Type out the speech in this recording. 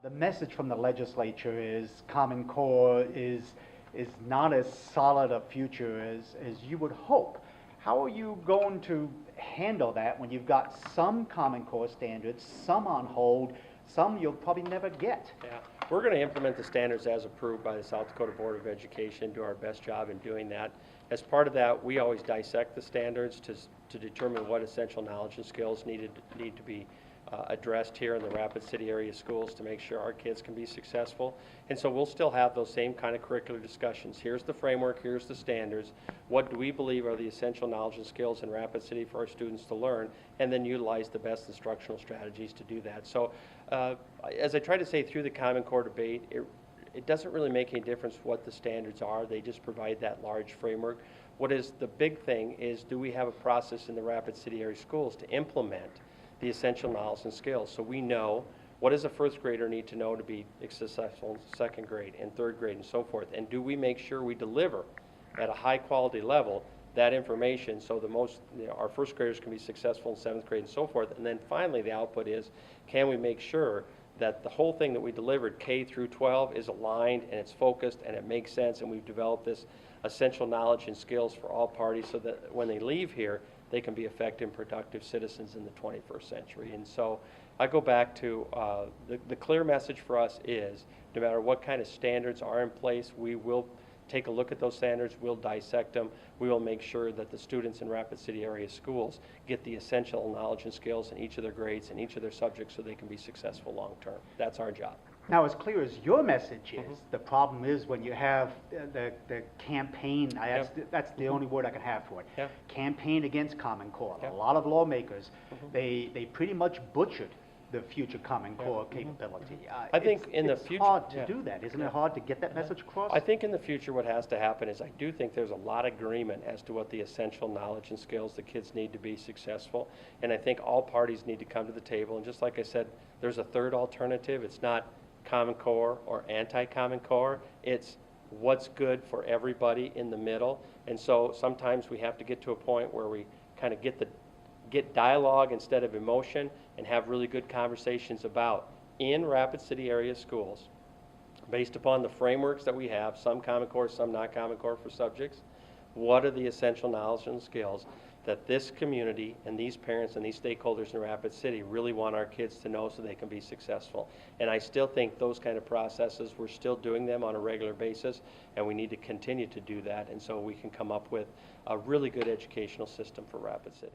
The message from the legislature is Common Core is not as solid a future as you would hope. How are you going to handle that when you've got some Common Core standards, some on hold, some you'll probably never get? Yeah, we're going to implement the standards as approved by the South Dakota Board of Education, do our best job in doing that. As part of that, we always dissect the standards to determine what essential knowledge and skills need to be addressed here in the Rapid City area schools to make sure our kids can be successful. And so we'll still have those same kind of curricular discussions. Here's the framework, here's the standards. What do we believe are the essential knowledge and skills in Rapid City for our students to learn, and then utilize the best instructional strategies to do that. So as I try to say through the Common Core debate, it doesn't really make any difference what the standards are. They just provide that large framework. What is the big thing is, do we have a process in the Rapid City area schools to implement the essential knowledge and skills? So we know, what does a first grader need to know to be successful in second grade and third grade and so forth? And do we make sure we deliver at a high quality level that information so our first graders can be successful in seventh grade and so forth? And then finally the output is, can we make sure that the whole thing that we delivered, K through 12, is aligned and it's focused and it makes sense, and we've developed this essential knowledge and skills for all parties so that when they leave here, they can be effective and productive citizens in the 21st century. And so I go back to the clear message for us is, no matter what kind of standards are in place, we will take a look at those standards, we'll dissect them, we will make sure that the students in Rapid City area schools get the essential knowledge and skills in each of their grades and each of their subjects so they can be successful long term. That's our job. Now, as clear as your message is, the problem is when you have the campaign, that's the only word I can have for it, campaign against Common Core. A lot of lawmakers, they pretty much butchered the future Common Core capability. I think in the future, it's hard to do that. Isn't it hard to get that message across? I think in the future what has to happen is, I do think there's a lot of agreement as to what the essential knowledge and skills the kids need to be successful. And I think all parties need to come to the table. And just like I said, there's a third alternative. It's not Common Core or anti-Common Core. It's what's good for everybody in the middle. And so sometimes we have to get to a point where we kind of get dialogue instead of emotion and have really good conversations about, in Rapid City area schools, based upon the frameworks that we have, some Common Core, some not Common Core for subjects, what are the essential knowledge and skills that this community and these parents and these stakeholders in Rapid City really want our kids to know so they can be successful. And I still think those kind of processes, we're still doing them on a regular basis, and we need to continue to do that, and so we can come up with a really good educational system for Rapid City.